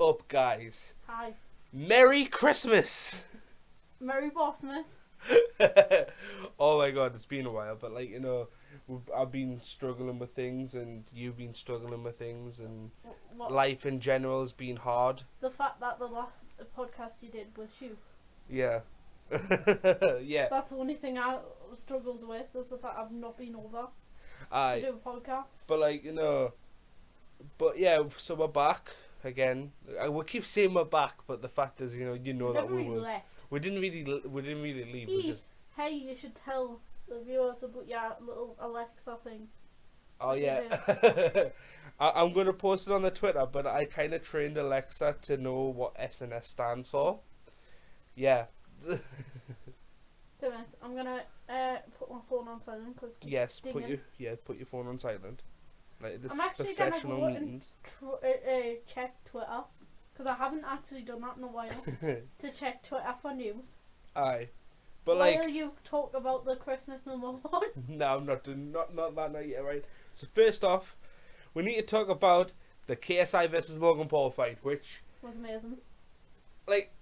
up, guys? Hi. Merry Christmas! Merry Bossmas. Oh my god, it's been a while, but I've been struggling with things, and you've been struggling with things, and What? life in general has been hard. The fact that the last podcast you did was you. Yeah. Yeah. That's the only thing I struggled with, is the fact I've not been over to Aye. do a podcast. But but yeah, so we're back again. We keep saying we're back, but the fact is, We that never we really were. left. We didn't really leave. We just. Hey, you should tell the viewers about your little Alexa thing. Oh What you yeah. I'm gonna post it on the Twitter, but I kind of trained Alexa to know what SNS stands for. Yeah. 2 minutes. I'm gonna put my phone on silent because Yes. dinging. Put your phone on silent. Like this I'm actually gonna professional go meetings. and check Twitter, because I haven't actually done that in a while, to check Twitter for news. Aye. But While you talk about the Christmas number 1. no, I'm not doing not that night yet, right? So first off, we need to talk about the KSI versus Logan Paul fight, which Was amazing. like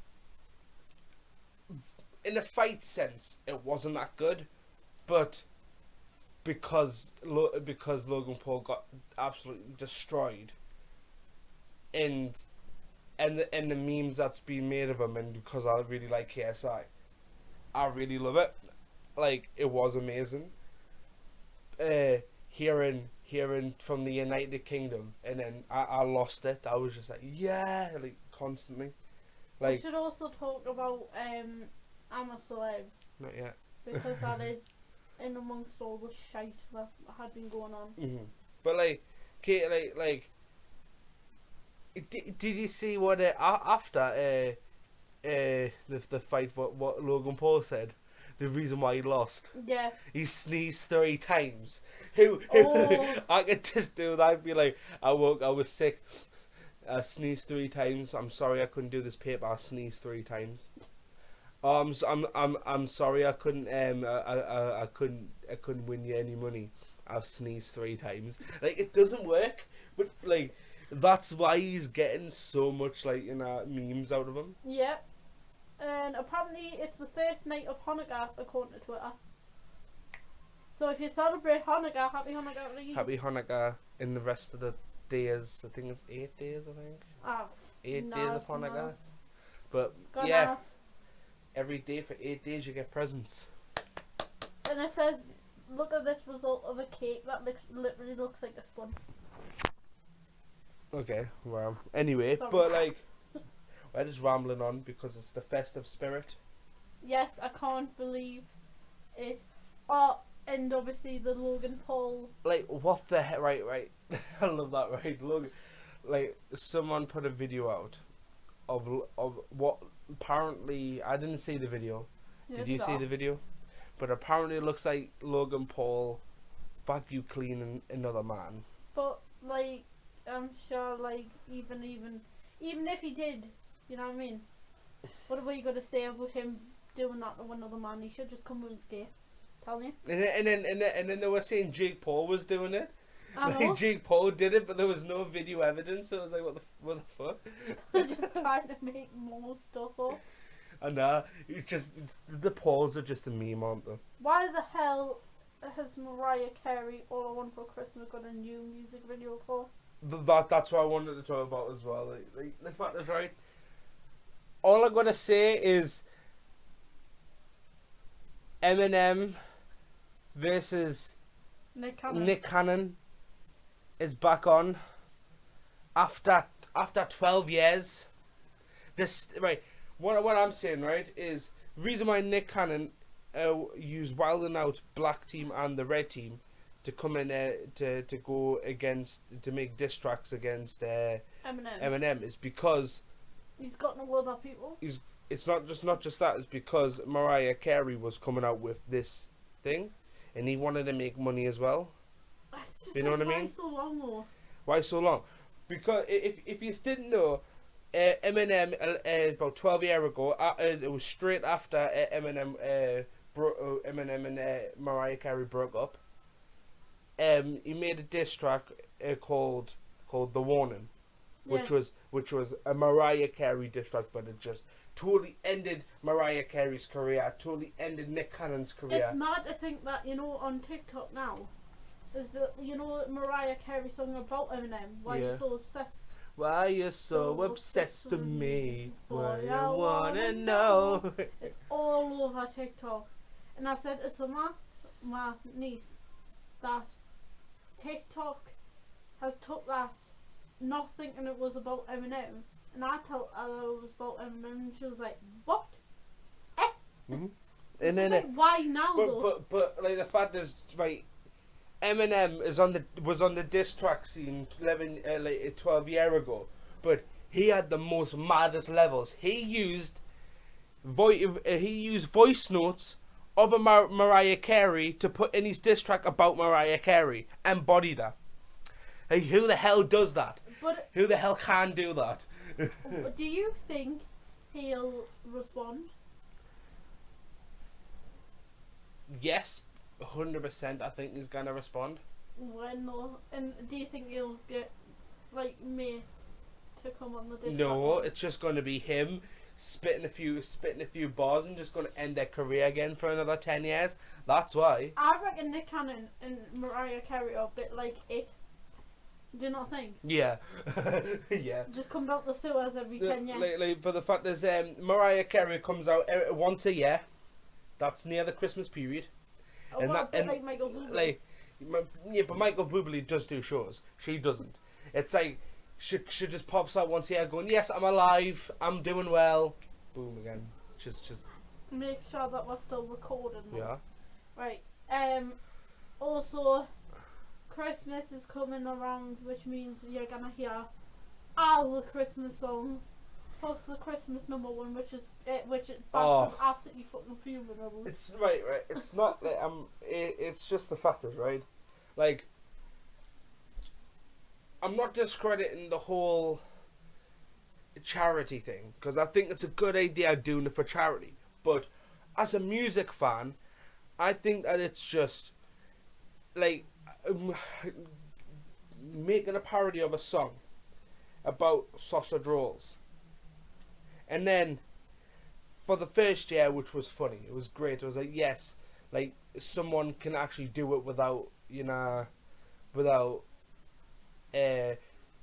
in a fight sense, it wasn't that good, but because Logan Paul got absolutely destroyed, and the memes that's been made of him, and because I really like KSI, I really love it. Like, it was amazing. Hearing from the United Kingdom, and then I lost it. I was just like, yeah, like constantly. We Like, should also talk about I'm a Celeb, not yet. because that is in amongst all the shite that had been going on. Mm-hmm. But did you see what after the fight, what Logan Paul said? The reason why he lost. Yeah. He sneezed 3 times. Who Oh. I could just do that. I'd be like, I was sick. I sneezed 3 times. I'm sorry I couldn't do this paper. I sneezed 3 times. I'm sorry I couldn't I couldn't win you any money. I've sneezed 3 times. Like, it doesn't work, but like that's why he's getting so much memes out of him. Yeah. And apparently it's the first night of Hanukkah, according to Twitter. So if you celebrate Hanukkah, happy Hanukkah to you. Happy Hanukkah in the rest of the days. I think it's 8 days. I think Ah, 8 days of Hanukkah. nice. But God yeah, knows. every day for 8 days you get presents. And it says, look at this result of a cake that literally looks like a sponge. Okay, well, anyway, Sorry. but like, we're just rambling on because it's the festive spirit. Yes, I can't believe it. Oh, and obviously the Logan Paul. Like, what the heck? Right. I love that. Right, Logan. Like, someone put a video out of what apparently, I didn't see the video. Did you see the video? But apparently, it looks like Logan Paul vacuum cleaning another man. But like, I'm sure, like, even if he did, you know what I mean? What are you gonna say about him doing that to another man? He should just come with his gay. Tell you. And then they were saying Jake Paul was doing it. I know. Like, Jake Paul did it, but there was no video evidence. So I was like, what the fuck? They're just trying to make more stuff up. And it's just the Pauls are just a meme, aren't they? Why the hell has Mariah Carey All I Want for Christmas got a new music video for? That's what I wanted to talk about as well. Like the fact is, right, all I'm gonna say is Eminem versus Nick Cannon. Nick Cannon is back on after 12 years. This right. What I'm saying, right, is the reason why Nick Cannon used Wild 'N Out, Black Team and the Red Team to come in to go against, to make diss tracks against Eminem is because he's got no other people. it's not just that. It's because Mariah Carey was coming out with this thing, and he wanted to make money as well. It's just You know what I mean? Why so long though? Why so long? Because if you didn't know, Eminem about 12 years ago, it was straight after Eminem and Mariah Carey broke up. He made a diss track called The Warning, which Yes. was a Mariah Carey diss track, but it just totally ended Mariah Carey's career, totally ended Nick Cannon's career. It's mad to think that, on TikTok now, is the Mariah Carey song about Eminem. Why Yeah. you so obsessed? Why you so So obsessed with me? Boy, Boy, I I wanna wanna know. It's all over TikTok. And I said to Summer, my niece, that TikTok has took that, not thinking it was about Eminem. And I told her it was about Eminem, and she was like, "What?" Mhm. And And then, like, why now though? but like the fact is, right, Eminem was on the diss track scene 12 years ago, but he had the most maddest levels. He used voice notes of a Mariah Carey to put in his diss track about Mariah Carey, embodied her. Hey, who the hell does that? But Who the hell can do that? do you think he'll respond? Yes, 100%. I think he's gonna respond. When though? And do you think he'll get like mates to come on the diss No, track? it's just going to be him spitting a few bars and just going to end their career again for another 10 years. That's why. I reckon Nick Cannon and Mariah Carey are a bit like it. Do you not think? Yeah, yeah. Just come out the sewers every 10 years. But the fact is, Mariah Carey comes out once a year. That's near the Christmas period. Oh, and well, that- a bit and, like Michael Bublé. Yeah, but Michael Bublé does do shows. She doesn't. It's like she just pops out once a year, going, "Yes, I'm alive. I'm doing well." Boom again. Just Make sure that we're still recording. though. yeah. Right. Also, Christmas is coming around, which means you're gonna hear all the Christmas songs, plus the Christmas number one, which is absolutely fucking funeral. It's right. It's not that it's just the fact is right. Like, I'm not discrediting the whole charity thing because I think it's a good idea doing it for charity. But as a music fan, I think that it's just like making a parody of a song about sausage rolls, and then for the first year, which was funny, it was great. It was like, yes, like someone can actually do it without without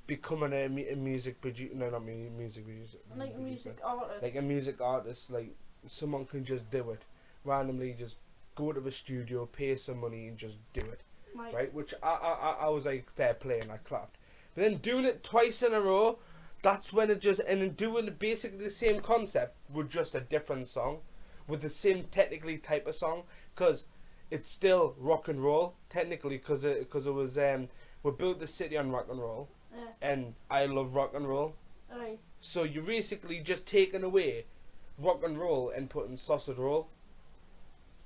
becoming a music producer. No, not music producer. Like a music artist. Like a music artist. Like someone can just do it randomly. Just go to the studio, pay some money, and just do it. Like, Right? Which I was like, fair play, and I clapped. But then doing it twice in a row, that's when it just, and then doing basically the same concept with just a different song, with the same technically type of song, because it's still rock and roll technically, because it was we built the city on rock and roll, yeah. and I love rock and roll. Right. So you're basically just taking away rock and roll and putting sausage roll.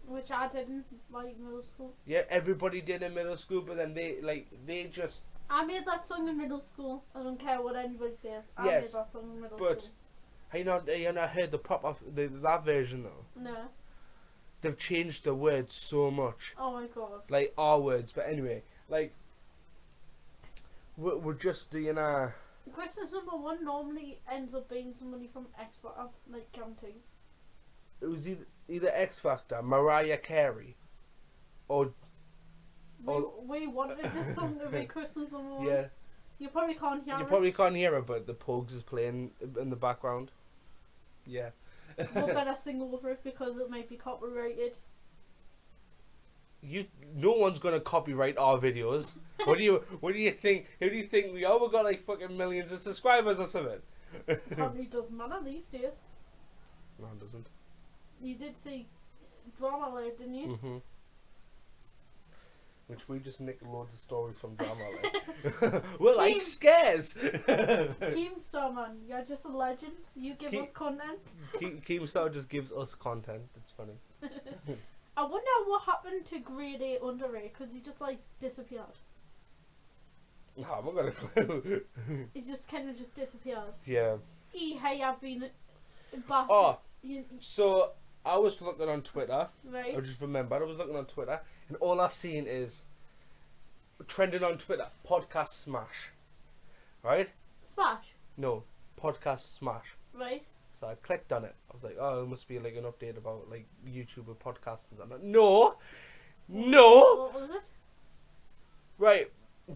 Which I didn't like middle school. Yeah, everybody did in middle school, but then they just. I made that song in middle school. I don't care what anybody says. I Yes, made that song in middle but school. have you not heard the that version though? No. They've changed the words so much, Oh my god. like our words. But anyway, like we're just Christmas number one normally ends up being somebody from X Factor, like counting. it was either X Factor, Mariah Carey, or We wanted this song to be Christmas number one. yeah. You probably can't hear You it. probably can't hear it, but the Pogues is playing in the background. Yeah. We better sing over it because it might be copyrighted. No one's gonna copyright our videos. What do you think? Who do you think we are? We got like fucking millions of subscribers or something. Probably doesn't matter these days. No, it doesn't. You did see Drama Alert, didn't you? Mhm. Which we just nick loads of stories from Drama. Like. We're like Team- scares. Keemstar, man, you're just a legend. You give us content. Keemstar just gives us content. It's funny. I wonder what happened to Grade 8 under 8 because he just like disappeared. No, I'm not gonna clue. He just kind of just disappeared. Yeah. Hey, I've been back. Oh, You, so I was looking on Twitter. right? I just remembered I was looking on Twitter, and all I've seen is trending on Twitter podcast smash, right? Smash, No, podcast smash. right? So I clicked on it. I was like, oh, it must be like an update about like YouTube and podcasts and that. No, no. What was it? Right.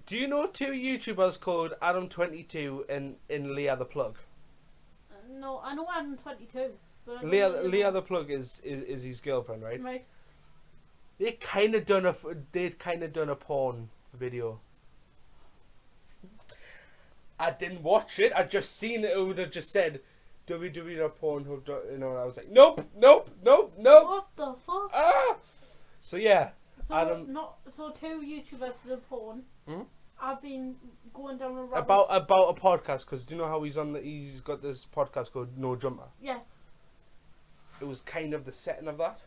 Do you know two YouTubers called Adam22 and Leah the Plug? No, I know I'm 22. But I don't Leah really Leah know. the Plug is his girlfriend, right? Right. They'd kind of done a porn video. I didn't watch it. I just seen it. It would have just said www.pornhub. You know, and I was like, nope. What the fuck? Ah. So yeah, So Adam- so two YouTubers did a porn. Hmm? I've been going down a rabbit. about a podcast, because do you know how he's got this podcast called No Jumper? Yes. It was kind of the setting of that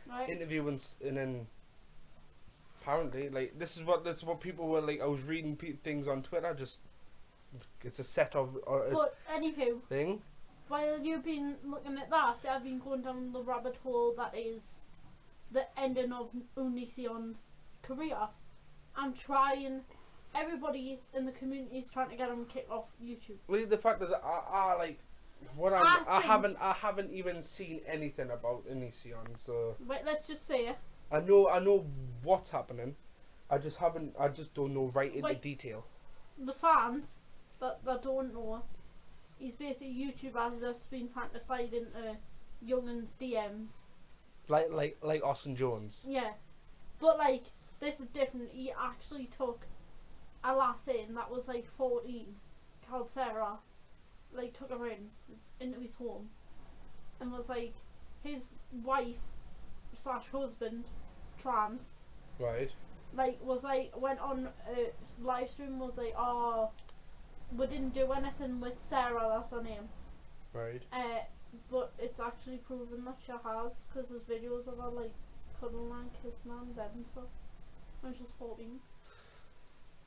Right. interview, and then apparently like this is what people were like. I was reading things on Twitter. Just it's a set of But anywho, thing. while you've been looking at that, I've been going down the rabbit hole that is the ending of Unision's career. I'm trying. Everybody in the community is trying to get him kicked off YouTube. Well, the fact is, I like what I haven't even seen anything about Onision, so But let's just say it. I know what's happening. I just don't know right into Wait. detail. The fans that don't know, he's basically a YouTuber that's been trying to slide into young'uns DMs. Like Austin Jones. Yeah, but like this is different. He actually took a lass in that was like 14, called Sarah, like took her into his home, and was like his wife / husband, trans. Right. Like was like went on a live stream, was like, oh, we didn't do anything with Sarah, that's her name. Right. But it's actually proven that she has, because there's videos of her like cuddling and kissing her in bed and stuff when she's 14.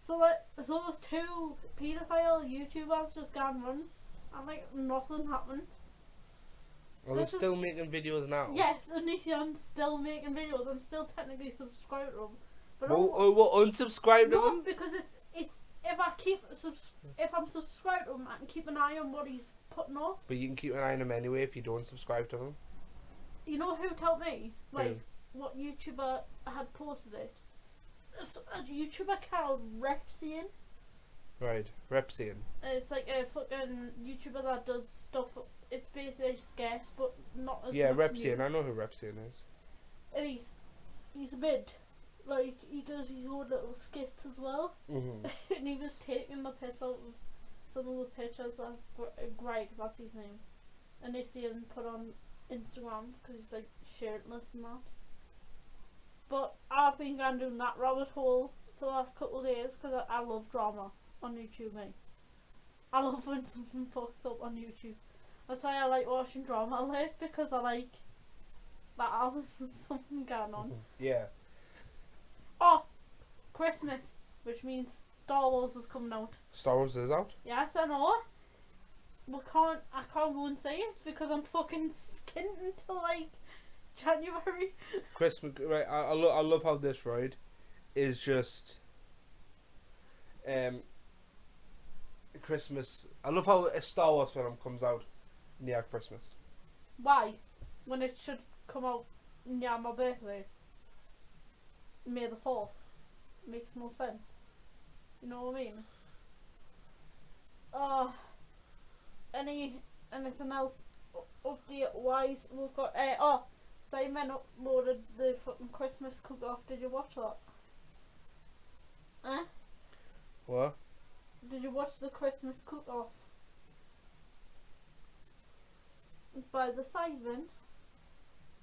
So those two paedophile YouTubers just gone run, and like nothing happened. Well, they're This is- still making videos now. Yes, Onision's still making videos. I'm still technically subscribed to them, but Well, unsubscribe to no, them. because it's if I'm subscribed to him, I can keep an eye on what he's putting up. But you can keep an eye on them anyway if you don't subscribe to them. You know who told me? Like Who? what YouTuber had posted it? It's a YouTuber called Repsian. Right. Repsian. It's like a fucking YouTuber that does stuff. It's basically scarce, but not as Yeah, much Repsian. new. I know who Repsian is. And he's a bit like he does his own little skits as well. Mm-hmm. And he was taking the piss out of some of the pictures of Greg, that's his name, and they see him put on Instagram because he's like shirtless and that. But I've been going down that rabbit hole for the last couple of days because I love drama on YouTube, mate. I love when something fucks up on YouTube. That's why I like watching drama like, because I like that there's something going on. Yeah. Oh, Christmas, which means Star Wars is coming out. Star Wars is out. Yes, I know. I can't go and see it because I'm fucking skint until like January. Christmas. Right. I love how this ride is just Christmas. I love how a Star Wars film comes out near Christmas. Why? When it should come out near my birthday. May the 4th. Makes no sense. You know what I mean? Anything else update wise? We've got Simon uploaded the fucking Christmas cook off. Did you watch that? What? Did you watch the Christmas cook off? By the Simon?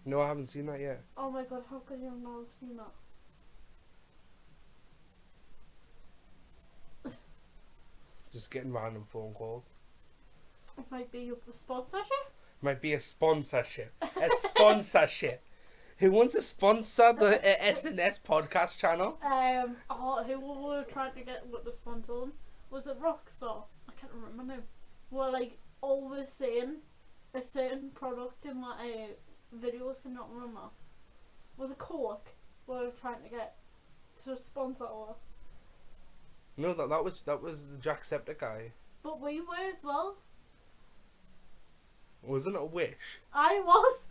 No, I haven't seen that yet. Oh my god, how could you not have seen that? Just getting random phone calls. It might be up for sponsorship. Might be a sponsorship. A sponsorship. Who wants to sponsor the SNS podcast channel? Who we were trying to get what to sponsor them? Was it Rockstar? I can't remember now. We're like always saying a certain product in my videos, cannot remember. Was it Coke? We were trying to get to sponsor or No, that was the Jacksepticeye. But we were as well. Wasn't it a Wish? I was.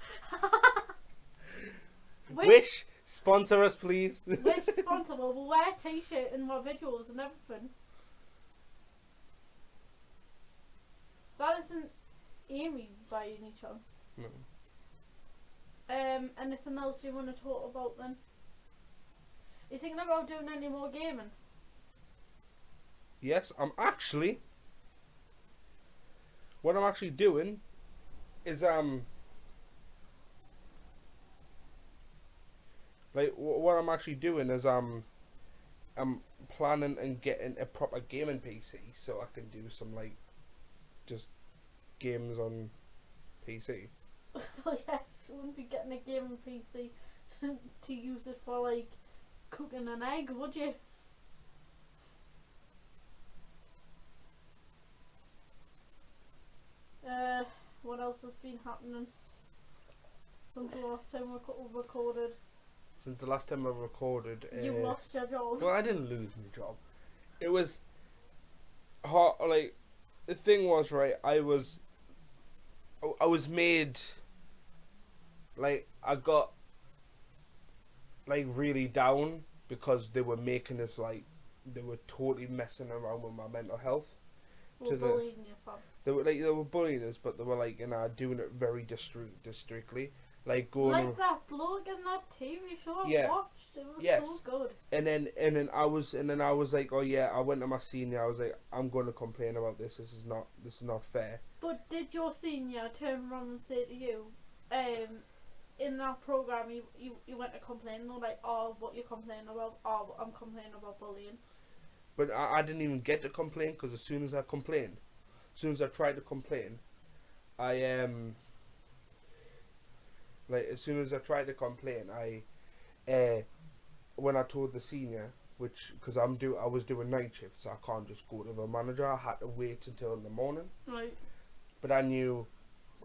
Wish, sponsor us, please. Wish sponsor. Well, we'll wear a t-shirt and my videos and everything. That isn't Amy by any chance. No. Anything else you want to talk about then? You thinking about doing any more gaming? Yes, what I'm actually doing is what I'm actually doing is I'm planning and getting a proper gaming PC so I can do some like just games on PC. Well, yes, you wouldn't be getting a gaming PC to use it for like cooking an egg, would you? What else has been happening since the last time we recorded? Since the last time I recorded, You lost your job. well, I didn't lose my job. It was hard. Like the thing was, right? I was made. Like I got like really down because they were making us like they were totally messing around with my mental health. We're bullying you, fam. They were bullying us, but they were like doing it very discreetly, like going like that bloke in that TV show Yeah. I watched. It was Yes. so good. and then I was like, oh yeah, I went to my senior. I was like, I'm going to complain about this. This is not fair. But did your senior turn around and say to you, in that program, you went to complain? And they're like, oh, what you complaining about? Oh, I'm complaining about bullying. But I didn't even get to complain because as soon as I tried to complain, when I told the senior, because I was doing night shift, so I can't just go to the manager. I had to wait until in the morning. Right. But I knew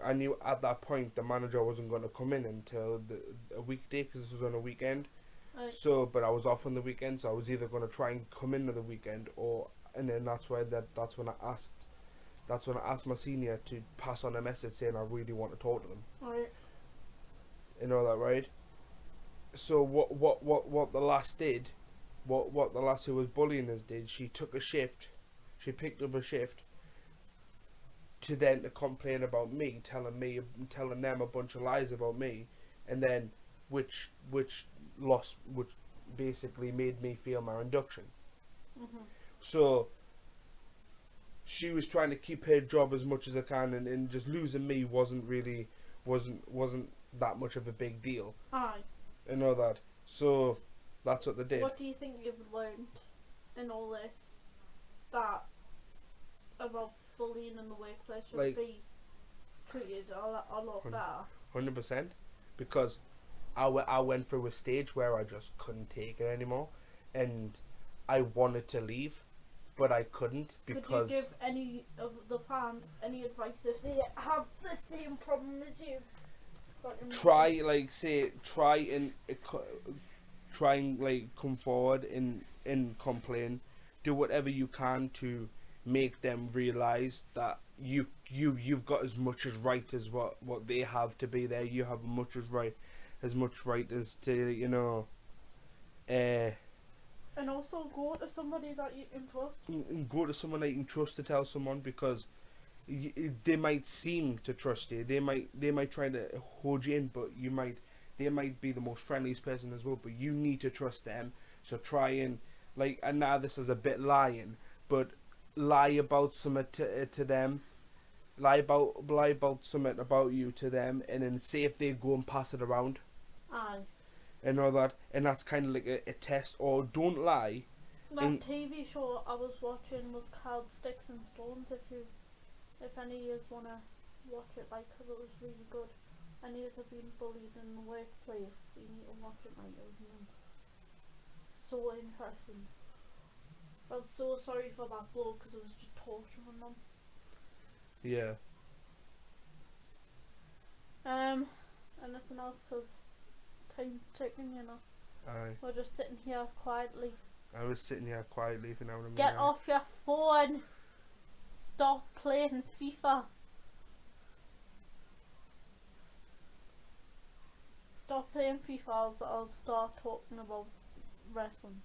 at that point the manager wasn't going to come in until a weekday because this was on a weekend. Right. So, but I was off on the weekend, so I was either going to try and come in on the weekend, and then that's when I asked my senior to pass on a message saying I really want to talk to them. Right. You know that, right? So what the lass did, what the lass who was bullying us did, she picked up a shift to complain about me, telling them a bunch of lies about me, and then which basically made me fail my induction. Mhm. So she was trying to keep her job as much as I can, and just losing me wasn't that much of a big deal. Aye. I know that. So that's what they did. What do you think you've learned in all this that about bullying in the workplace should Like- be treated a lot better? 100%, because I went through a stage where I just couldn't take it anymore, and I wanted to leave, but I couldn't because. Could you give any of the fans any advice if they have the same problem as you? try and like come forward and complain, do whatever you can to make them realize that you've got as much as right as what they have to be there. You have as much right as to and also go to somebody that you can trust. go to someone that you can trust to tell someone, because they might seem to trust you. They might try to hold you in, but they might be the most friendliest person as well. But you need to trust them. So try and and now this is a bit lying, but lie about something to them. Lie about something about you to them, and then see if they go and pass it around. Aye. And all that, and that's kind of like a test. Or don't lie. That TV show I was watching was called Sticks and Stones. If any of you want to watch it, because it was really good. Any of you have been bullied in the workplace, you need to watch it, it was so interesting. Felt so sorry for that bloke because it was just torturing them. Yeah. Anything else? Because time's ticking, Aye. We're just sitting here quietly. I was sitting here quietly, if you know what I mean. Get off your phone. stop playing FIFA. Stop playing FIFA. I'll start talking about wrestling.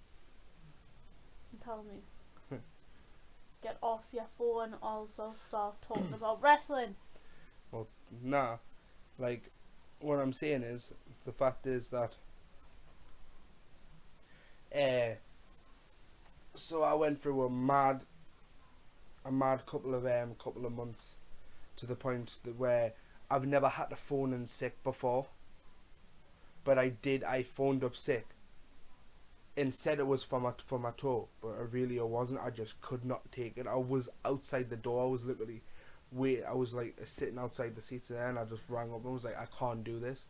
And tell me. Get off your phone. Also start talking about wrestling. Well, nah. Like, what I'm saying is, the fact is that, so I went through a mad couple of months, to the point that where I've never had to phone in sick before, but I phoned up sick and said it was for my toe, but I wasn't. I just could not take it. I was outside the door. I was literally I was like sitting outside the seats there, and I just rang up and was like, I can't do this.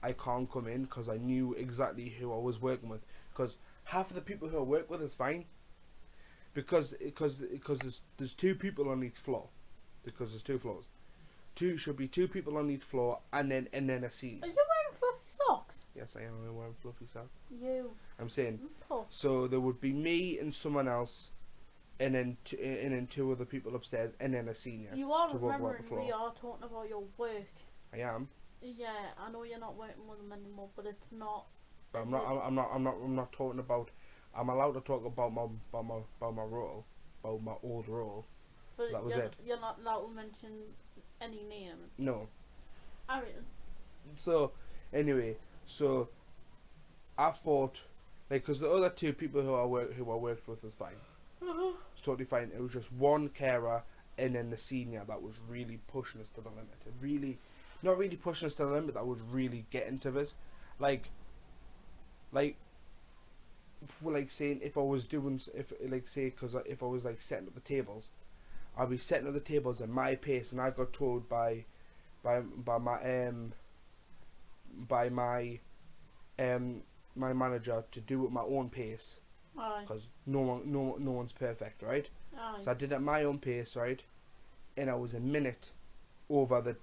I can't come in, because I knew exactly who I was working with. Because half of the people who I work with is fine. Because there's two people on each floor. Because there's two floors. Should be two people on each floor, and then a seat. Are you wearing fluffy socks? Yes, I am wearing fluffy socks. You. I'm saying. Puss. So there would be me and someone else, and then two other people upstairs, and then a senior. You are to walk about remembering the floor. we are talking about your work. I am. Yeah, I know you're not working with them anymore, but it's not. But I'm not talking about. I'm allowed to talk about my role, about my old role. But that was it. You're not allowed to mention any names. No. Arian. So, anyway, I thought, like, because the other two people who I worked with was fine. It's totally fine. It was just one carer and then the senior that was really pushing us to the limit. Not really pushing us to the limit. That was really getting to this, like saying if I was doing if I was like setting up the tables, I'd be setting up the tables at my pace, and I got told by my manager to do it at my own pace, because no one's perfect, right? Aye. So I did it at my own pace, right, and I was a minute over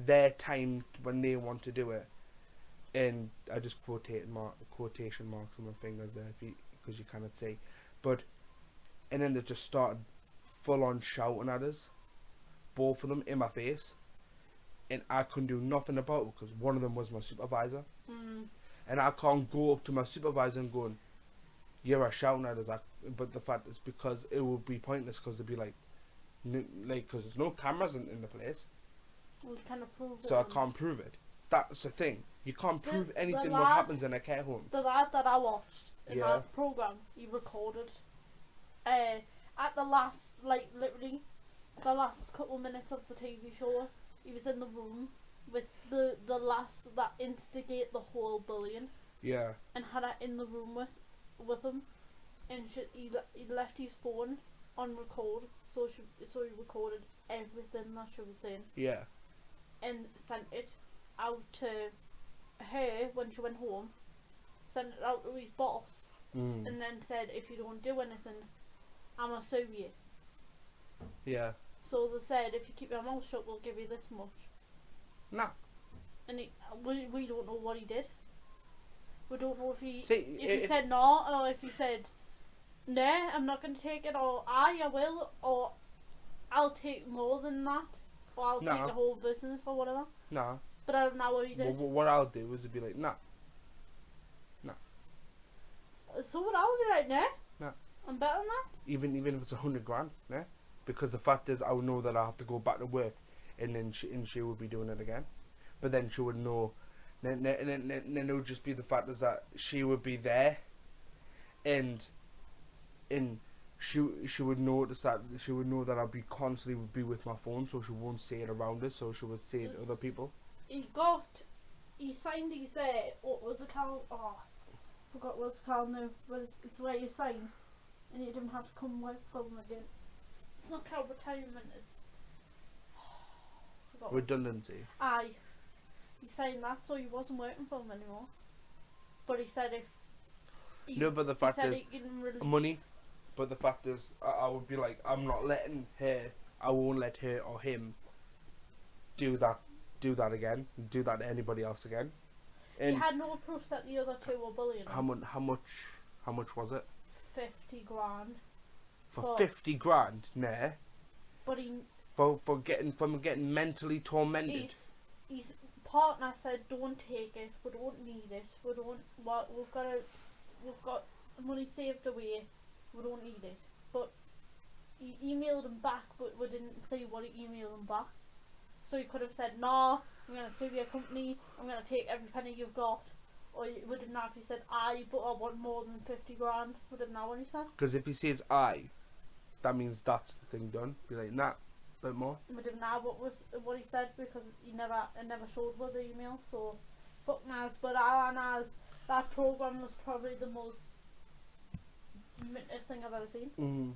their time when they want to do it, and I just quotation marks on my fingers there, because you cannot see, and then they just started full on shouting at us, both of them in my face, and I couldn't do nothing about it because one of them was my supervisor. And I can't go up to my supervisor and going, you're shouting at us. But the fact is, because it would be pointless, because they'd be like, because there's no cameras in the place. We kind of prove it. So I can't prove it. That's the thing. You can't prove anything lad, what happens in a care home. The lad that I watched in Yeah. that program, he recorded. At the last, like literally, the last couple minutes of the TV show, he was in the room with the last that instigate the whole bullying. Yeah. And had her in the room with him, and he left his phone on record, so he recorded everything that she was saying. Yeah. And sent it out to her when she went home. Sent it out to his boss, and then said, if you don't do anything, I'ma sue you. Yeah. So they said, if you keep your mouth shut, we'll give you this much. Nah. And we don't know what he did. We don't know if he See, said no, or if he said, nah, I'm not going to take it, or I will, or I'll take more than that, or I'll take the whole business, or whatever. Nah. But I don't know what he did. What I'll do is be like, nah. So what I would be like, nah. Nah. I'm better than that. Even if it's $100,000, yeah. Because the fact is, I would know that I have to go back to work, and then she would be doing it again. But then she would know. Then it would just be the fact is that she would be there, and she would notice that that I'd be constantly would be with my phone, so she won't say it around us, so she would say it to other people. He signed his what was it called? Oh, I forgot what it's called now. But it's where you sign, and you don't have to come work for them again. It's not called retirement. It's forgot. Redundancy. Aye. He signed that, so he wasn't working for them anymore. But he said but the fact is, money. But the fact is, I would be like, I won't let her or him do that again, do that to anybody else again. And he had no proof that the other two were bullying him. How much was it? 50 grand. For 50 grand, nah. but for getting mentally tormented. his partner said, "Don't take it. We don't need it. We don't. What we've got money saved away. We don't need it." But he emailed him back, but we didn't see what he emailed him back. So he could have said, "No, I'm gonna sue your company. I'm gonna take every penny you've got." Or we didn't have. He said, but I want more than 50 grand." We didn't know what he said. Because if he says "I," that means that's the thing done. Be like, nah, bit more. We didn't know what he said because it never showed with the email. So fuck knows. But all I know is that program was probably the most mintiest thing I've ever seen. Mm.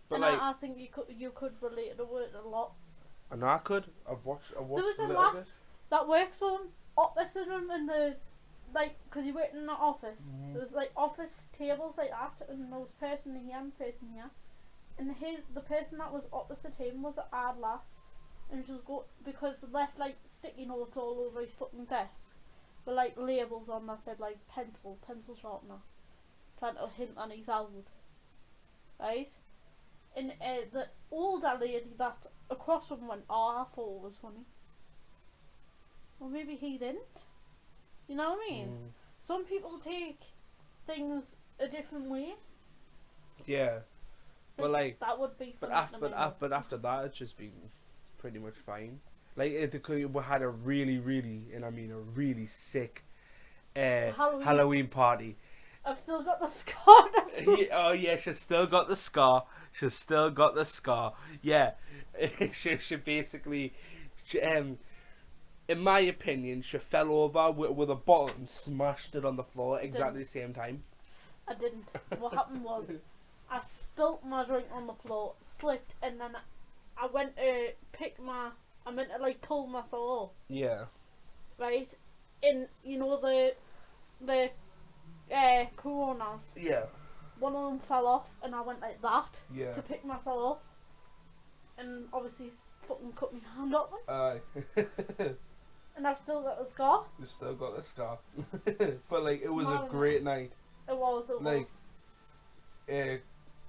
But And like, I think you could relate to it a lot. and I could. I've watched. There was a little lass bit. that works for him, opposite him in the, like, because he worked in the office. Mhm. There was like office tables like that, and there was person here and person here. And the person that was opposite him was an odd lass, and she was because they left like sticky notes all over his fucking desk, with like labels on that said like pencil sharpener, trying to hint on his out, right? And the older lady that's across from went, "Oh, I thought it was funny." Well, maybe he didn't. You know what I mean? Mm. Some people take things a different way. Yeah. So But like, that would be but funny to me. after that, it's just been pretty much fine. Like we had a really, and I mean a really sick Halloween party. I've still got the scar. Oh yeah, she's still got the scar. Yeah, she basically, in my opinion, she fell over with a bottle and smashed it on the floor exactly the same time. I didn't. What happened was, I spilt my drink on the floor, slipped, and then I went to I meant to like pull myself up, Yeah. right? And you know the coronas. Yeah. One of them fell off, and I went like that Yeah. to pick myself up, and obviously fucking cut my hand open. Aye. And I've still got the scar. You still got the scar. But like, it was Mad a great night. It was. Like,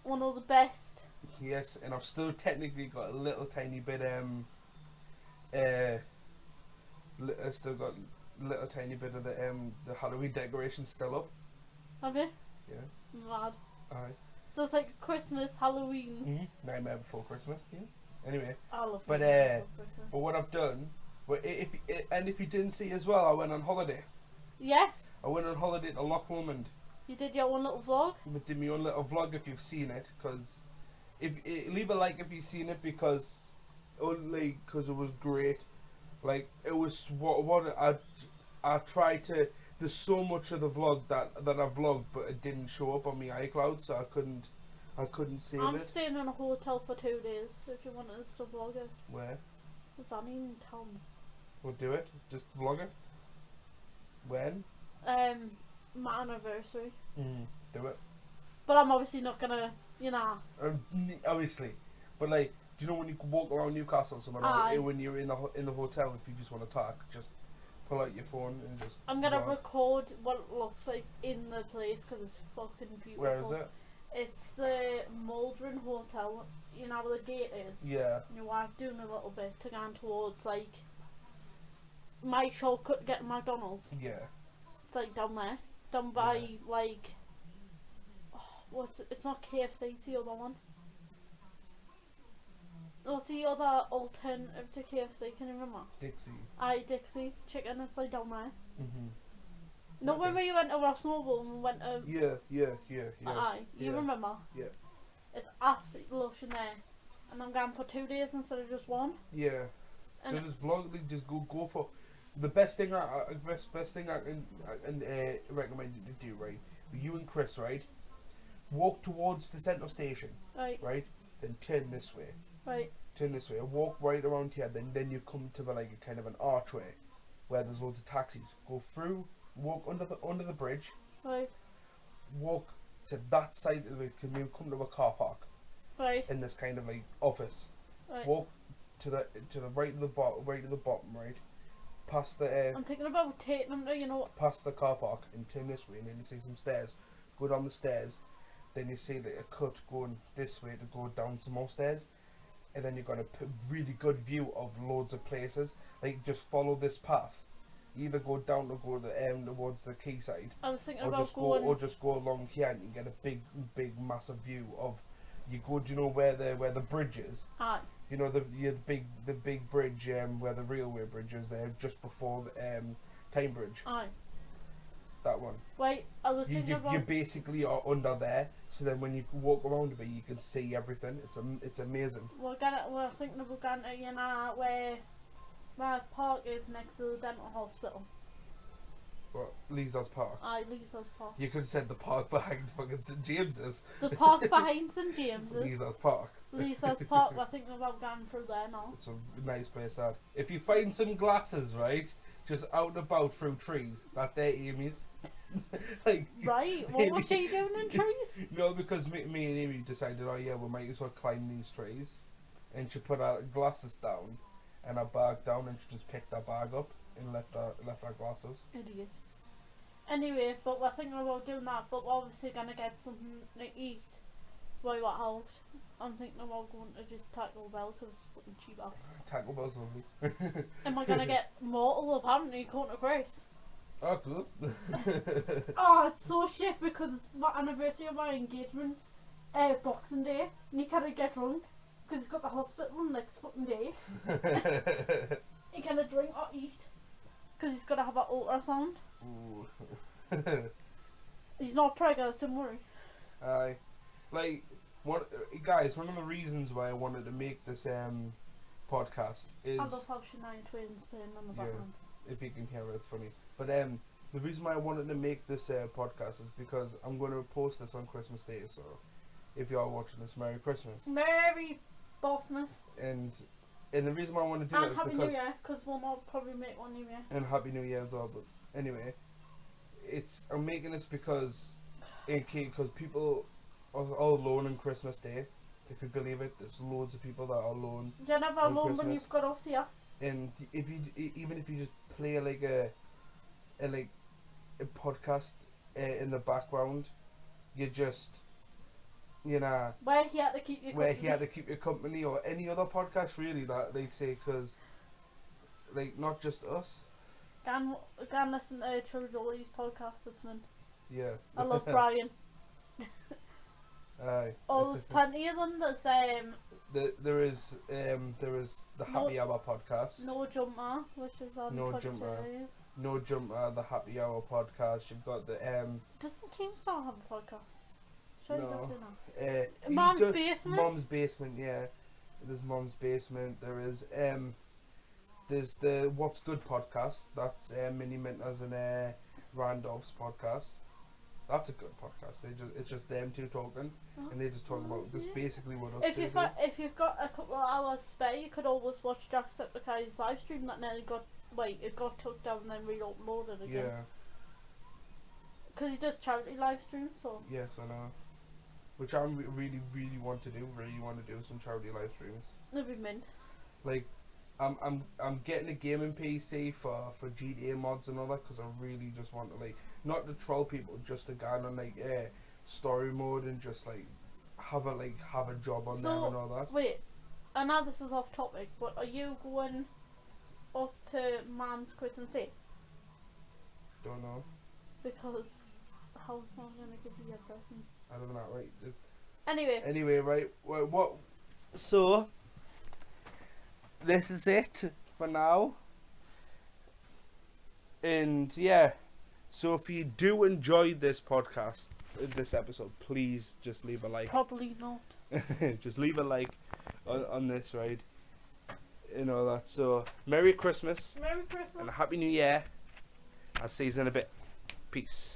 One of the best. yes, and I've still technically got a little tiny bit I still got a little tiny bit of the Halloween decorations still up. Have you? Yeah. Mad. Aye. So it's like Christmas, Halloween. Mm-hmm. Nightmare Before Christmas. Yeah. Anyway, I love but Nightmare Before Christmas. but what I've done, if you didn't see as well, I went on holiday. Yes, I went on holiday to Loch Lomond. you did your one little vlog. I did my own little vlog if you've seen it, because leave a like if you've seen it, because it was great. Like, it was what I tried to. There's so much of the vlog that I vlogged, but it didn't show up on my iCloud, so I couldn't save I'm it. staying in a hotel for 2 days. If you want us to vlog it, Where? it's on in town. We'll do it. Just vlog it. When? My anniversary. Do it. But I'm obviously not gonna, Obviously, but like, do you know when you walk around Newcastle somewhere, Aye. when you're in the hotel, if you just want to talk, just pull out your phone and just. I'm gonna vlog. record what it looks like in the place because it's fucking beautiful. Where is it? It's the Maldron Hotel. You know where the gate is. Yeah. Your wife doing a little bit to go towards like my shortcut to get to McDonald's. Yeah. It's like down there, down by like what's it? It's not KFC. It's the other one. What's the other alternative to KFC? Can you remember? Dixie. Aye, Dixie chicken. It's like down there. Mhm. No, Okay. when we went to Ross Noble and we went to Yeah. aye, you Yeah. remember? Yeah. It's absolutely lush in there, and I'm going for 2 days instead of just one. Yeah. So And this vlog, like, just go for the best thing best thing I can recommend you to do, right? You and Chris, right? Walk towards the central station, right, right? Then turn this way. right, Turn this way. Walk right around here. Then you come to like a kind of an archway, where there's loads of taxis. Go through. Walk under the bridge. right, Walk to that side of it. Can you come to a car park right, in this kind of like office? right. Walk to the right of the bottom, right? Past the I'm thinking about taking them to, past the car park and turn this way, and then you see some stairs. Go down the stairs, then you see like a cut going this way to go down some more stairs, and then you've got a really good view of loads of places. Like just follow this path, either go down or go towards the quayside, I was thinking or about just going. or just go along here and you get a big massive view of. You go, do you know where the bridge is? Aye. You know the big bridge where the railway bridge is there, just before the Tyne Bridge. Aye. That one. Wait, I was thinking about. You basically are under there, so then when you walk around a bit, you can see everything. It's amazing. We're thinking about going to, you know, where my park is next to the dental hospital. What, Lees's Park? Aye, Lisa's Park. You could have said the park behind fucking St James's. The park behind St James's. Lees's Park. Lisa's Park. We're thinking about going through there now. It's a nice place. That if you find some glasses, right, just out and about through trees, that they're Amy's. Like, Right? What was she doing in trees? No, because me and Amy decided, oh yeah, we might as well climb these trees, and she put her glasses down and her bag down, and she just picked her bag up and left her glasses. Idiot. Anyway, but we're thinking about doing that, but we're obviously gonna get something to eat while we're out. I'm thinking about going to just Taco Bell because it's fucking cheaper. Taco Bell's lovely. And we're gonna get Mortal apparently according to Chris. Oh, cool. Oh, it's so shit because it's my anniversary of my engagement, Boxing Day, and he can't get drunk because he's got the hospital next fucking day. He can't drink or eat because he's got to have an ultrasound. Ooh. He's not pregnant, don't worry. Aye. Like, guys, one of the reasons why I wanted to make this podcast is... I love how Shania Twain's playing on the Yeah. background. If you can hear it, it's funny. But the reason why I wanted to make this podcast is because I'm going to post this on Christmas Day. So if you are watching this, Merry Christmas. Merry Bossmas. And the reason why I want to do And it is Happy because... New Year, because we'll not probably make one New Year. And Happy New Year as well. But anyway, I'm making this because people are all alone on Christmas Day. If you believe it, there's loads of people that are alone. You're never On alone when Christmas. you've got us here. And even if you just play like a podcast in the background, you just, you know, We're here to keep you we're company. here to keep you company, or any other podcast really that they say, because like not just us. Go and listen to Trilogy's podcast, it's mint. Yeah. I love Brian. Aye. Oh, there's plenty of them. There's There is the Happy Hour podcast. No Jumper, which is on No Podcast Jumper. Radio. No Jumper, the Happy Hour podcast. You've got the Doesn't Keemstar have a podcast? Sure he No. does, you know. he Mom's does- Basement? Mom's Basement, yeah. There's Mom's Basement. There is there's the What's Good podcast. That's Mini Minters and Randolph's podcast. That's a good podcast. It's just them two talking, and they just talk about this Yeah. basically what us If two you've do. if you've got a couple of hours spare, you could always watch Jacksepticeye's live stream that nearly got it got took down and then re-uploaded again. Yeah. Because he does charity live streams, so Yes, I know. Which I really want to do. Really want to do some charity live streams. it'd be mint. Like, I'm getting a gaming PC for GTA mods and all that, because I really just want to, like, not to troll people, just to go on like story mode and just like have a job on there and all that. Wait, I know this is off topic, but are you going up to Mom's Christmas Day? Don't know. Because how's Mom gonna give you your presents? I don't know. Right. Anyway, Right. What? So this is it for now. And yeah. So if you do enjoy this podcast, this episode, please just leave a like. probably not. Just leave a like on this, right? You know that. So Merry Christmas Merry Christmas. and a Happy New Year. I'll see you in a bit. Peace.